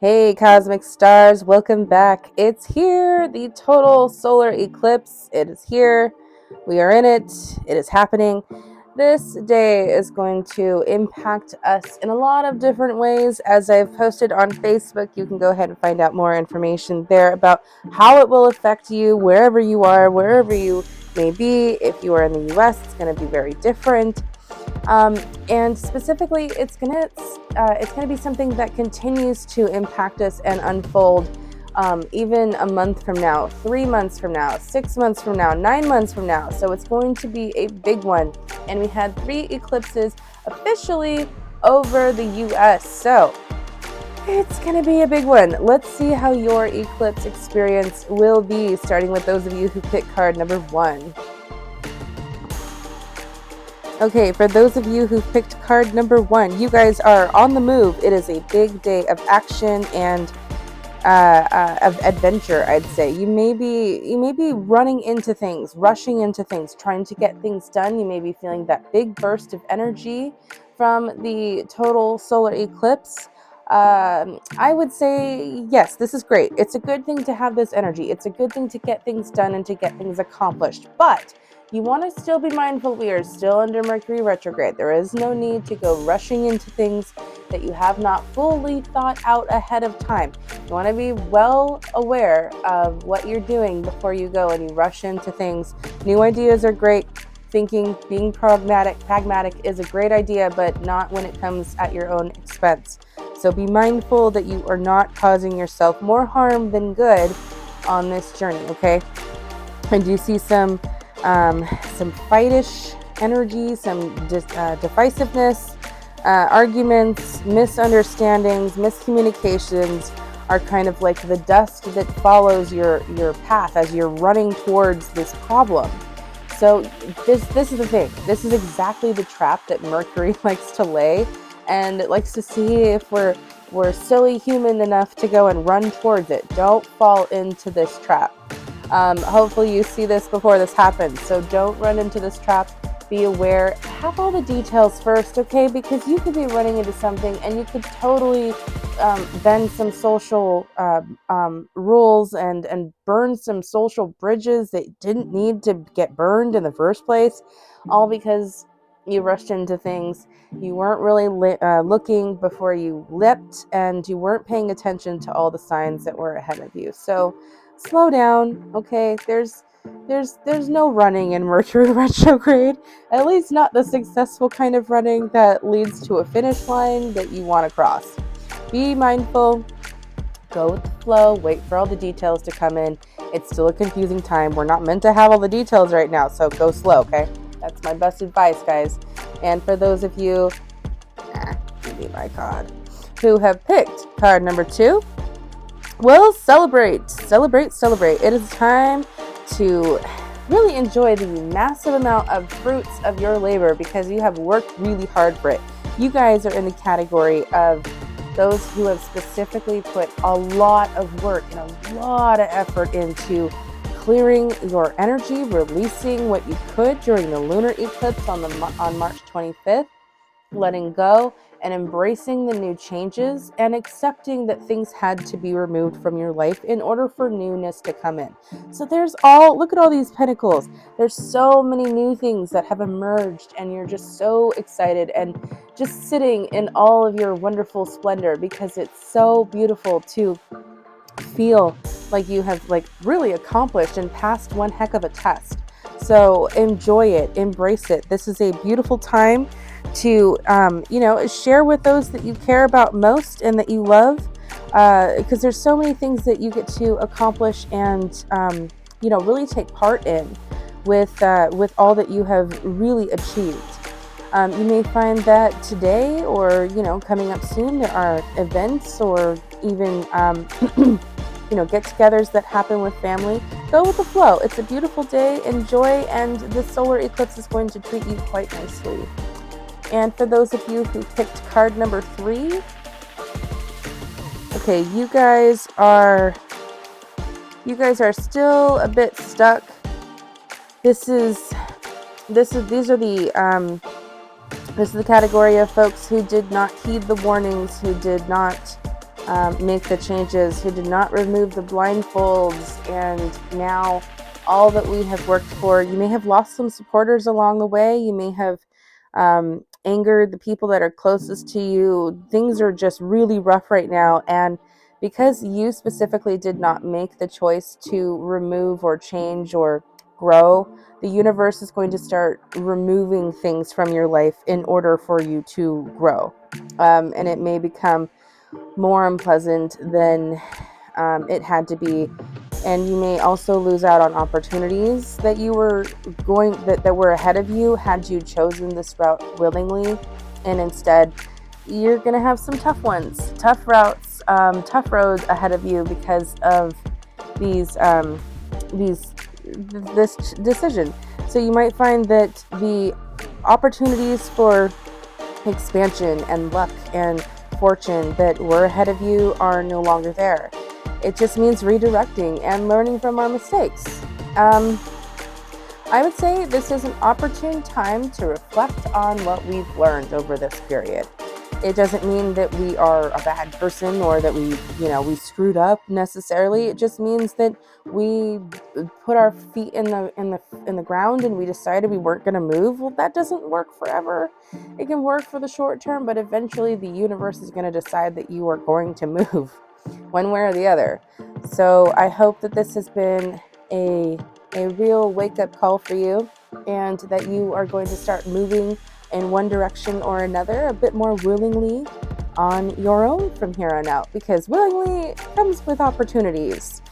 Hey, cosmic stars, welcome back. It's here, the total solar eclipse. It is here. We are in it. It is happening. This day is going to impact us in a lot of different ways. As I've posted on Facebook, you can go ahead and find out more information there about how it will affect you wherever you are, wherever you may be. If you are in the US, it's going to be very different. Um, and specifically, it's gonna be something that continues to impact us and unfold, even a month from now, 3 months from now, 6 months from now, 9 months from now. So it's going to be a big one. And we had 3 eclipses officially over the U.S. So it's going to be a big one. Let's see how your eclipse experience will be, starting with those of you who picked card number 1. Okay, for those of you who picked card number 1, you guys are on the move. It is a big day of action and of adventure, I'd say. You may be running into things, rushing into things, trying to get things done. You may be feeling that big burst of energy from the total solar eclipse. I would say yes, this is great. It's a good thing to have this energy. It's a good thing to get things done and to get things accomplished. But you want to still be mindful we are still under Mercury retrograde. There is no need to go rushing into things that you have not fully thought out ahead of time. You want to be well aware of what you're doing before you go and you rush into things. New ideas are great. Being pragmatic is a great idea, but not when it comes at your own expense. So be mindful that you are not causing yourself more harm than good on this journey, okay? I do see some fightish energy, some divisiveness, arguments, misunderstandings, miscommunications are kind of like the dust that follows your path as you're running towards this problem. So this is the thing. This is exactly the trap that Mercury likes to lay, and it likes to see if we're silly human enough to go and run towards it. Don't fall into this trap. Hopefully you see this before this happens, so don't run into this trap. Be aware, have all the details first, okay? Because you could be running into something and you could totally bend some social rules and burn some social bridges that didn't need to get burned in the first place, all because you rushed into things. You weren't really looking before you leapt, and you weren't paying attention to all the signs that were ahead of you. So slow down, okay? There's no running in Mercury retrograde, at least not the successful kind of running that leads to a finish line that you want to cross. Be mindful, go with the flow, wait for all the details to come in. It's still a confusing time. We're not meant to have all the details right now, so go slow, okay? That's my best advice, guys. And for those of you, give me my card, who have picked card number 2, well, celebrate. It is time to really enjoy the massive amount of fruits of your labor because you have worked really hard for it. You guys are in the category of those who have specifically put a lot of work and a lot of effort into clearing your energy, releasing what you could during the lunar eclipse on March 25th, letting go and embracing the new changes and accepting that things had to be removed from your life in order for newness to come in. So look at all these pentacles. There's so many new things that have emerged and you're just so excited and just sitting in all of your wonderful splendor because it's so beautiful to feel like you have really accomplished and passed one heck of a test. So enjoy it, embrace it. This is a beautiful time to share with those that you care about most and that you love, because there's so many things that you get to accomplish and really take part in with all that you have really achieved. You may find that today or coming up soon there are events or even get-togethers that happen with family. Go with the flow. It's a beautiful day. Enjoy, and the solar eclipse is going to treat you quite nicely. And for those of you who picked card number 3, okay, you guys are still a bit stuck. This is the category of folks who did not heed the warnings, who did not make the changes, who did not remove the blindfolds, and now all that we have worked for. You may have lost some supporters along the way. You may have angered the people that are closest to you. Things are just really rough right now. And because you specifically did not make the choice to remove or change or grow, the universe is going to start removing things from your life in order for you to grow. And it may become more unpleasant than it had to be. And you may also lose out on opportunities that you were that were ahead of you had you chosen this route willingly. And instead, you're going to have some tough ones, tough routes, tough roads ahead of you because of these this decision. So you might find that the opportunities for expansion and luck and fortune that were ahead of you are no longer there. It just means redirecting and learning from our mistakes. I would say this is an opportune time to reflect on what we've learned over this period. It doesn't mean that we are a bad person or that we screwed up necessarily. It just means that we put our feet in the ground and we decided we weren't going to move. Well, that doesn't work forever. It can work for the short term, but eventually the universe is going to decide that you are going to move one way or the other. So I hope that this has been a real wake-up call for you, and that you are going to start moving in one direction or another a bit more willingly on your own from here on out, because willingly comes with opportunities.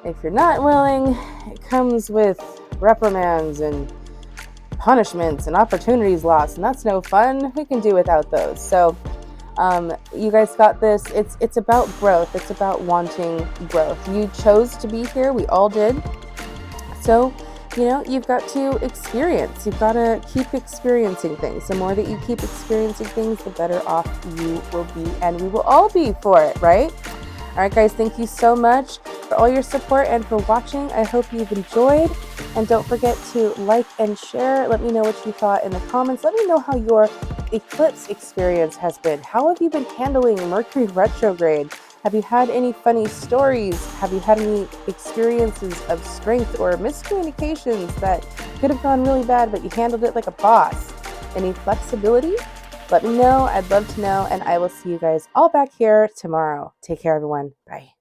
If you're not willing, it comes with reprimands and punishments and opportunities lost, and that's no fun. We can do without those. So you guys got this. It's about growth. It's about wanting growth. You chose to be here. We all did. So, you've got to experience. You've got to keep experiencing things. The more that you keep experiencing things, the better off you will be, and we will all be for it, right? All right, guys, thank you so much for all your support and for watching. I hope you've enjoyed, and don't forget to like and share. Let me know what you thought in the comments. Let me know how your eclipse experience has been. How have you been handling Mercury retrograde? Have you had any funny stories? Have you had any experiences of strength or miscommunications that could have gone really bad, but you handled it like a boss? Any flexibility? Let me know. I'd love to know, and I will see you guys all back here tomorrow. Take care, everyone. Bye.